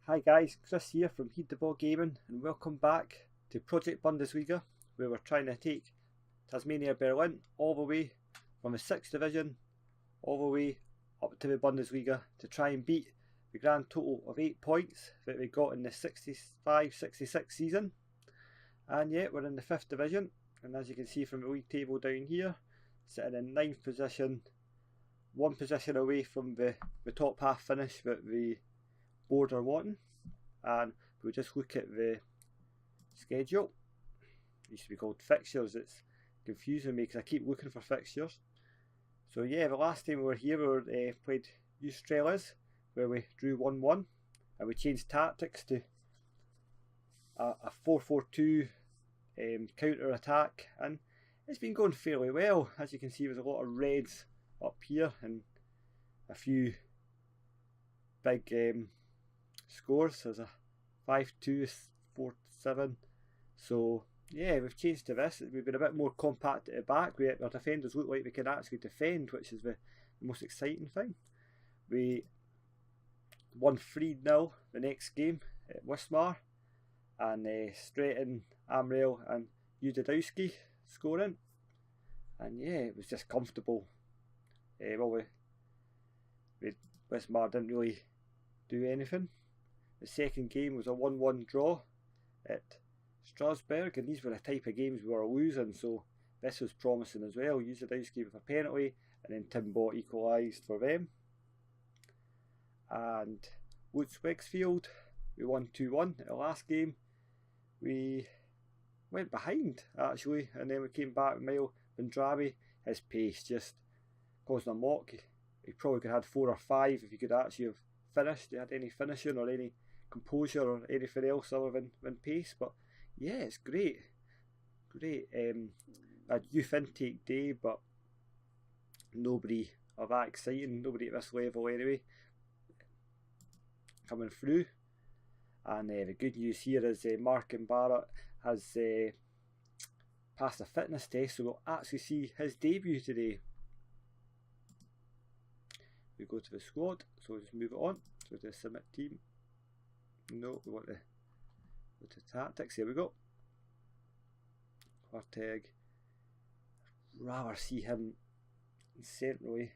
Hi guys, Chris here from Heed the Ball Gaming and welcome back to Project Bundesliga, where we're trying to take Tasmania Berlin all the way from the 6th division all the way up to the Bundesliga to try and beat the grand total of 8 points that we got in the 65-66 season. And yeah, we're in the 5th division, and as you can see from the league table down here, sitting in 9th position, one position away from the top half finish that the board are wanting. And we'll just look at the schedule. It used to be called fixtures. It's confusing me because I keep looking for fixtures. So yeah, the last time we were here, we played Australia's, where we drew 1-1, and we changed tactics to a 4-4-2 counter attack, and it's been going fairly well. As you can see, there's a lot of reds up here and a few big scores. There's a 5-2, 4-7. So yeah, we've changed to this. We've been a bit more compact at the back. Our defenders look like they can actually defend, which is the most exciting thing. We won 3-0 the next game at Wismar, and Stratton, Amrail and Udadowski scoring. And yeah, it was just comfortable. Wismar didn't really do anything. The second game was a 1-1 draw at Strasbourg, and these were the type of games we were losing, so this was promising as well. Udadowski with a penalty, and then Tim Bott equalised for them. And Lutz Wexfield, we won 2-1 at the last game. We went behind actually, and then we came back with Mile Bendrabi. His pace just caused a mock. He probably could have had 4 or 5 if he could actually have finished. He had any finishing or any composure or anything else other than pace. But yeah, it's great. A youth intake day, but nobody of that exciting, nobody at this level anyway, coming through. And the good news here is Mark and Barrett has passed a fitness test, so we'll actually see his debut today. We go to the squad, so we'll just move it on. So the submit team. No, we want to go to tactics. Here we go. Quarteg. Rather see him centrally.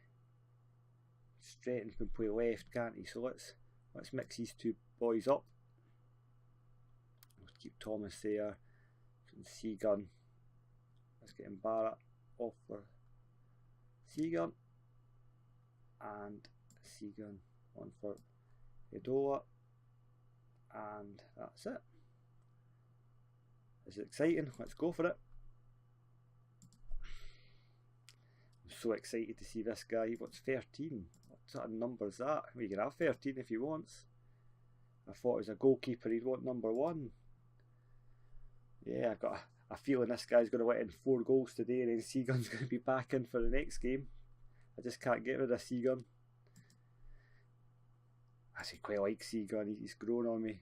Stratton can play left, can't he? So let's mix these two boys up. We'll keep Thomas there. And Seagun. Let's get Barrett off for Seagun. And Seagun on for Edola. And that's it. Is it exciting? Let's go for it. I'm so excited to see this guy. He wants 13. What sort of number is that? Well, you can have 13 if he wants. I thought as a goalkeeper he'd want number 1. Yeah, I've got a feeling this guy's going to let in 4 goals today, and then Seagun's going to be back in for the next game. I just can't get rid of Seagun. I actually quite like Seagun. He's grown on me.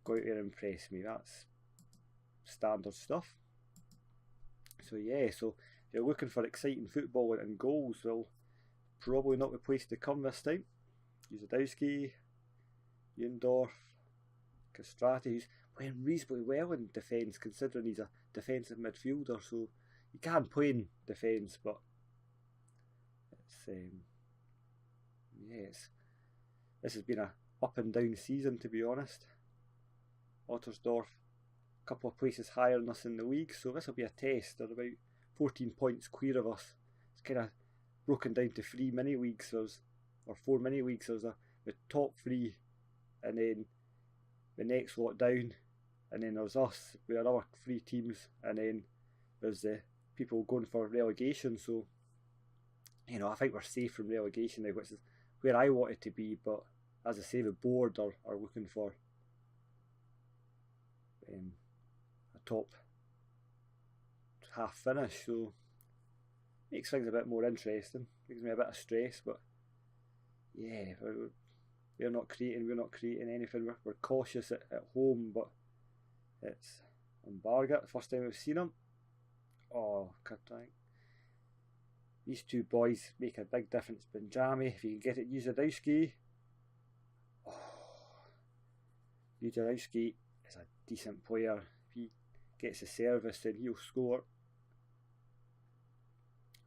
Go out there and impress me. That's standard stuff. So yeah, so if you're looking for exciting football and goals, well, probably not the place to come this time. Uzadowski, Jundorf, Castrati, who's playing reasonably well in defence considering he's a defensive midfielder, so he can play in defence, but it's this has been a up and down season, to be honest. Ottersdorf, a couple of places higher than us in the league, so this will be a test. They're about 14 points clear of us. It's kind of broken down to 3 mini leagues, or 4 mini leagues. There's the top 3, and then the next lot down, and then there's us with another 3 teams, and then there's the people going for relegation. So I think we're safe from relegation now, which is where I want it to be. But as I say, the board are looking for a top half finish, so makes things a bit more interesting. Gives me a bit of stress, but yeah, we're not creating anything. We're cautious at home, but it's on Bargat, the first time we've seen him. Oh, Kurtank. These two boys make a big difference. Benjami, if you can get it, Uzadowski. Bujarowski is a decent player. If he gets a service, then he'll score.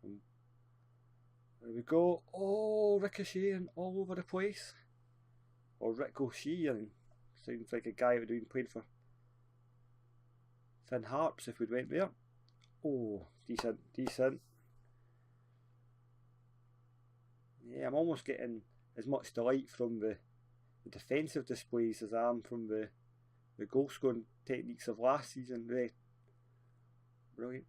There we go. Oh, ricocheting all over the place. Or ricochet, and sounds like a guy who would have been playing for Finn Harps if we'd went there. Oh, decent. Yeah, I'm almost getting as much delight from the defensive displays as I am from the goal scoring techniques of last season. Brilliant.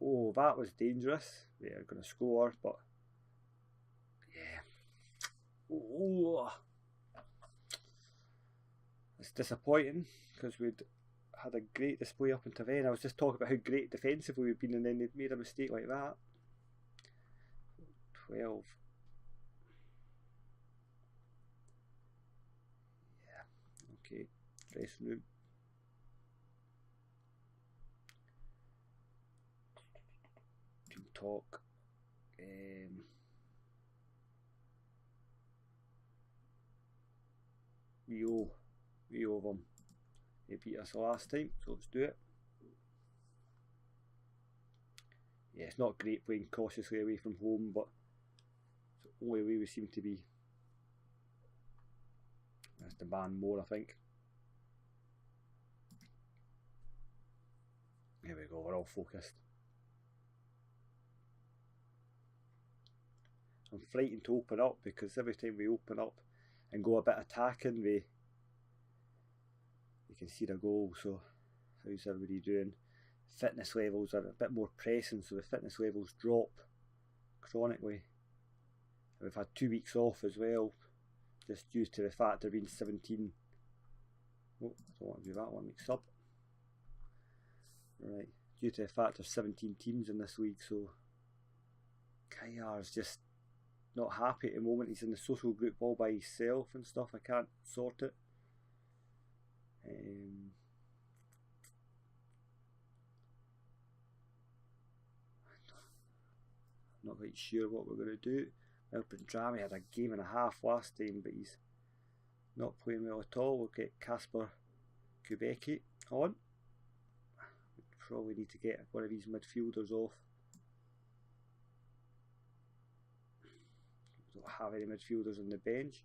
Oh, that was dangerous. They're going to score, but yeah. Oh, it's disappointing because we'd had a great display up until then. I was just talking about how great defensively we've been, and then they'd made a mistake like that. 12. Yeah, okay. Dressing room. Team talk. We owe them. They beat us last time, so let's do it. Yeah, it's not great playing cautiously away from home, but it's the only way we seem to be. Let's demand more, I think. There we go, we're all focused. I'm frightened to open up because every time we open up and go a bit attacking, we can see the goal. So how's everybody doing? Fitness levels are a bit more pressing, so the fitness levels drop chronically. And we've had 2 weeks off as well, just due to the fact there being 17. Oh, I don't want to do that one, mixed up. Right, due to the fact there's 17 teams in this league, so Kayar's just not happy at the moment. He's in the social group all by himself and stuff. I can't sort it. I'm not quite sure what we're going to do. Drami had a game and a half last time, but he's not playing well at all. We'll get Kasper Kubecki on. We probably need to get one of these midfielders off. We don't have any midfielders on the bench.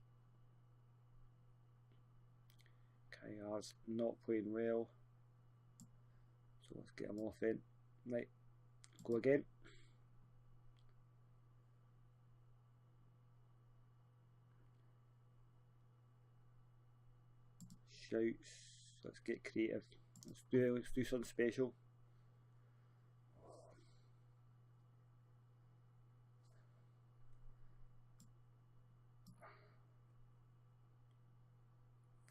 Kayar's not playing well, so let's get him off in. Right, go again. Shouts. Let's get creative. Let's do something special.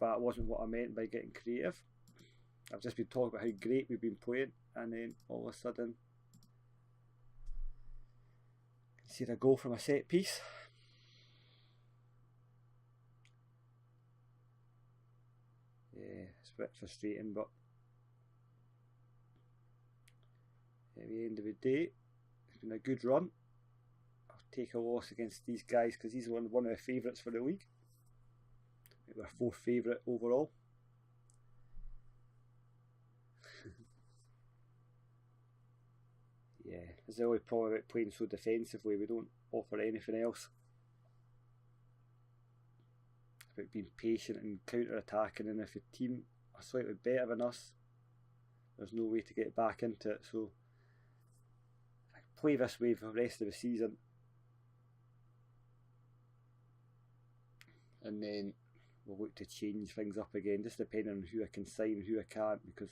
That wasn't what I meant by getting creative. I've just been talking about how great we've been playing, and then all of a sudden see a goal from a set piece. Yeah, it's a bit frustrating, but at the end of the day, it's been a good run. I'll take a loss against these guys because he's one of the favourites for the league. We're 4th favourite overall. Yeah, it's the only problem about playing so defensively. We don't offer anything else. It's about being patient and counter-attacking, and if a team are slightly better than us, there's no way to get back into it. So if I play this way for the rest of the season, and then we'll look to change things up again, just depending on who I can sign and who I can't, because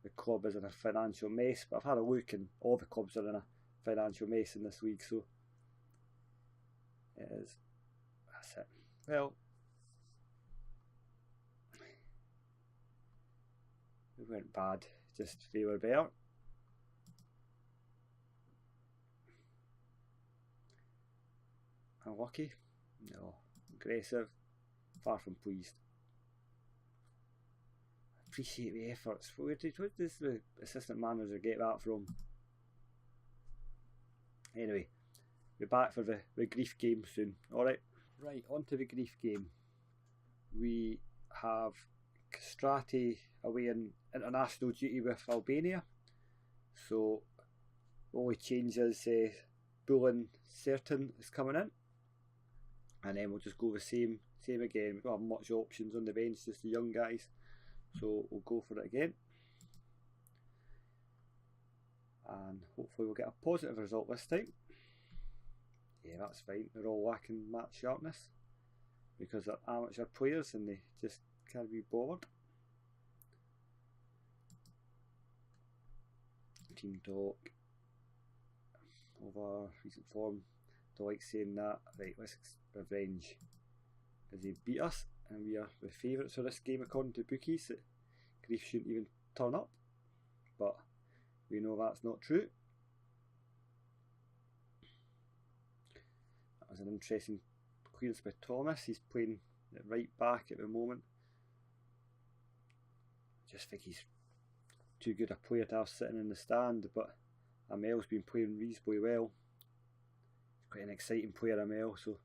the club is in a financial mess. But I've had a look and all the clubs are in a financial mess in this league, so it is. That's it. Well, we weren't bad, just they were better. Unlucky? No. Aggressive? Far from pleased. Appreciate the efforts. Where does the assistant manager get that from? Anyway, we're back for the grief game soon. Alright. Right, on to the grief game. We have Castrati away in international duty with Albania. So the only change is Bulin Certain is coming in. And then we'll just go the same again. We don't have much options on the bench, just the young guys. So we'll go for it again. And hopefully we'll get a positive result this time. Yeah, that's fine. They're all lacking match sharpness because they're amateur players and they just can't be bothered. Team talk over recent form. Don't like saying that. Right, let's revenge. Because they beat us and we are the favourites for this game according to bookies. That Grief shouldn't even turn up. But we know that's not true. That was an interesting clearance by Thomas. He's playing at right back at the moment. I just think he's too good a player to have sitting in the stand, but Amel's been playing reasonably well. He's quite an exciting player, Amel, so.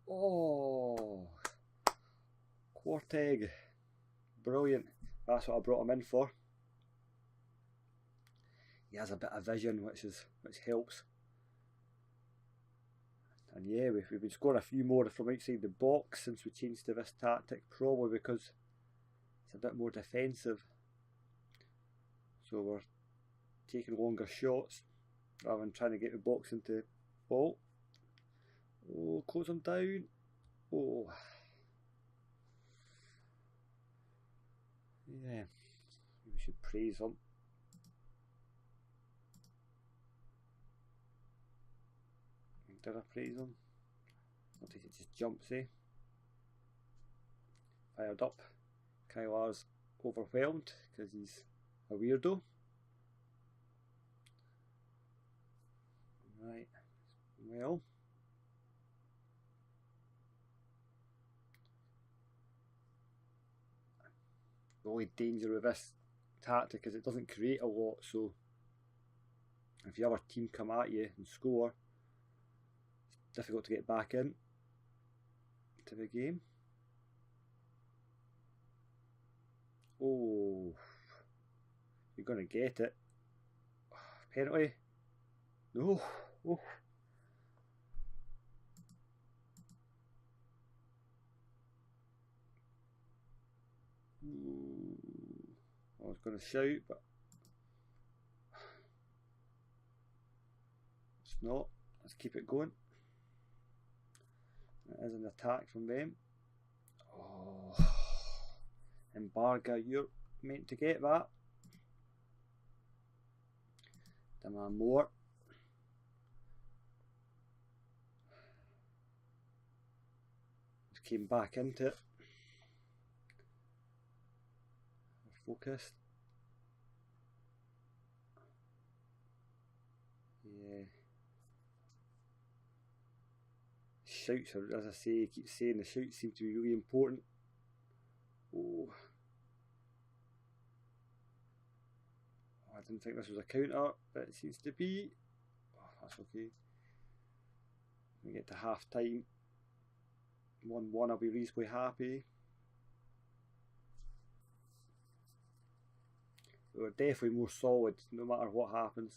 Oh, Quarteg, brilliant. That's what I brought him in for. He has a bit of vision, which helps. And yeah, we've been scoring a few more from outside the box since we changed to this tactic, probably because it's a bit more defensive. So we're taking longer shots rather than trying to get the box into the ball. Oh, close him down. Oh. Yeah, we should praise him. Did I praise him? I think it just jumps, eh? Fired up. Kylar's overwhelmed because he's a weirdo. Right, well. The only danger with this tactic is it doesn't create a lot, so if your other team come at you and score, it's difficult to get back in to the game. Oh, you're going to get it. Penalty. No. Oh. I was going to shout, but it's not. Let's keep it going. It is an attack from them. Oh, Embarga, you're meant to get that. Demand more. Just came back into it. Focused. Yeah. Shouts are, as I say, I keep saying the shouts seem to be really important. Oh. I didn't think this was a counter, but it seems to be. Oh, that's okay. When we get to half time, 1-1, I'll be reasonably happy. We're definitely more solid no matter what happens.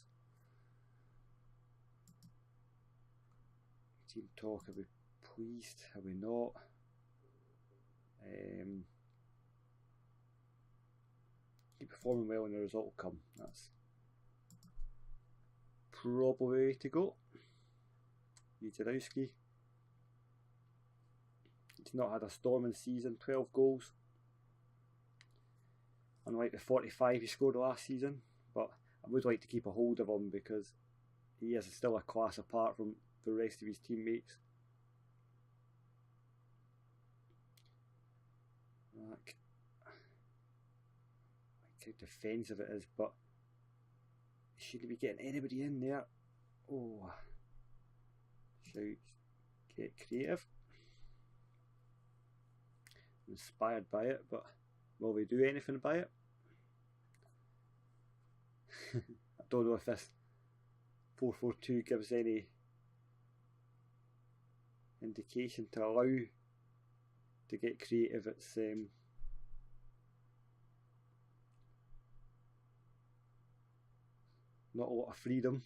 Team talk, are we pleased? Are we not? Keep performing well and the result will come. That's probably the way to go. Jadowski. He's not had a storming season, 12 goals. Unlike the 45 he scored last season, but I would like to keep a hold of him because he is still a class apart from the rest of his teammates. Like how defensive it is, but he shouldn't be getting anybody in there. Oh, shouts, get creative. Inspired by it, but will we do anything by it? I don't know if this 4-4-2 gives any indication to allow to get creative. It's not a lot of freedom.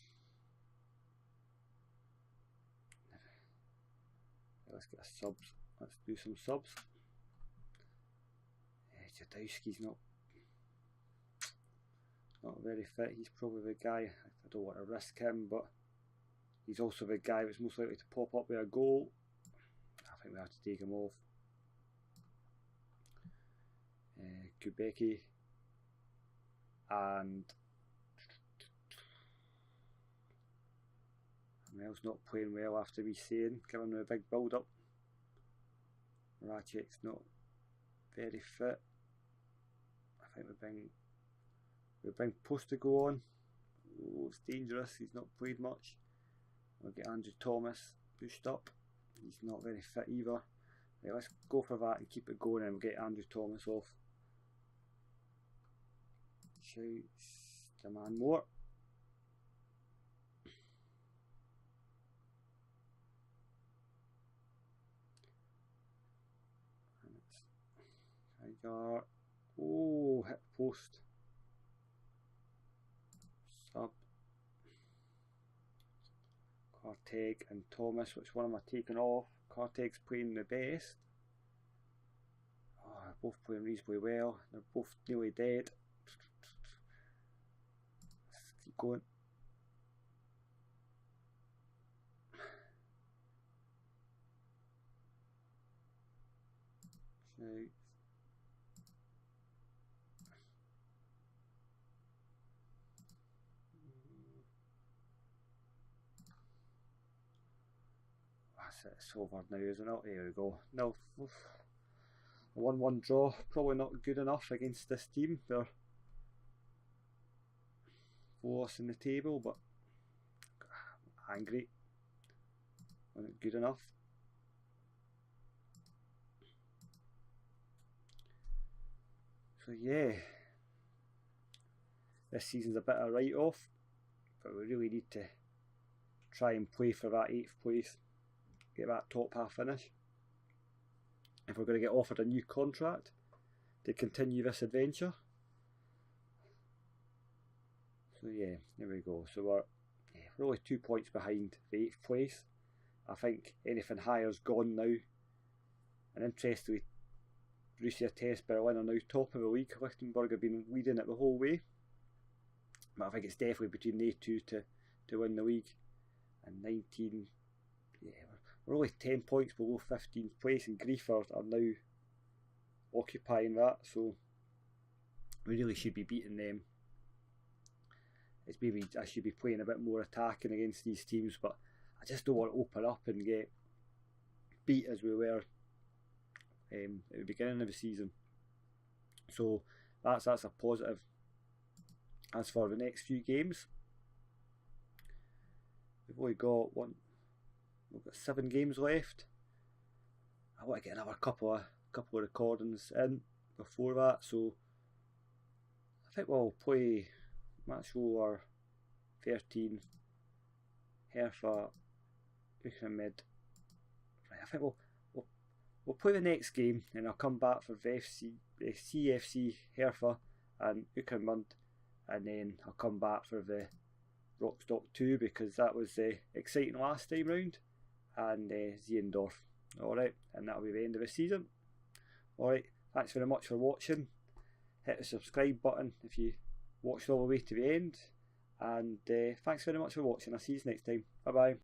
Let's get a subs. Let's do some subs. Jadowski's not very fit. He's probably the guy. I don't want to risk him, but he's also the guy that's most likely to pop up with a goal. I think we have to take him off. Kubecki and Mel's not playing well after we saying, giving him a big build up. Ratchek's not very fit. I think we bring Post to go on. Oh, it's dangerous. He's not played much. We'll get Andrew Thomas pushed up. He's not very fit either. Right, let's go for that and keep it going, and we'll get Andrew Thomas off. Shouts, demand more. Tiger. Oh, hit post. Sub. Carteg and Thomas. Which one am I taking off? Carteg's playing the best. Oh, they're both playing reasonably well. They're both nearly dead. Let's keep going. Shouts. It's over now, isn't it? There we go. No, a 1-1 draw, probably not good enough against this team. They're fourth in the table, but angry. Wasn't good enough. So yeah, this season's a bit of a write-off, but we really need to try and play for that 8th place. Get that top half finish if we're going to get offered a new contract to continue this adventure. So yeah, there we go. So we're only 2 points behind the 8th place. I think anything higher is gone now. And interestingly, Borussia Test Berlin are now top of the league. Lichtenberg have been leading it the whole way, but I think it's definitely between they two to win the league. And 19, yeah, we're only 10 points below 15th place, and Griefers are now occupying that, so we really should be beating them. It's maybe I should be playing a bit more attacking against these teams, but I just don't want to open up and get beat as we were at the beginning of the season. So that's a positive. As for the next few games, we've only got we've got 7 games left. I want to get another couple of recordings in before that, so I think we'll play match over 13 Hertha Mid. Right, I think we'll play the next game, and I'll come back for the CFC Hertha and Uckermund, and then I'll come back for the Rostock 2 because that was exciting last time round, and Zeendorf. Alright, and that'll be the end of the season. Alright, thanks very much for watching. Hit the subscribe button if you watched all the way to the end, and thanks very much for watching. I'll see you next time. Bye bye.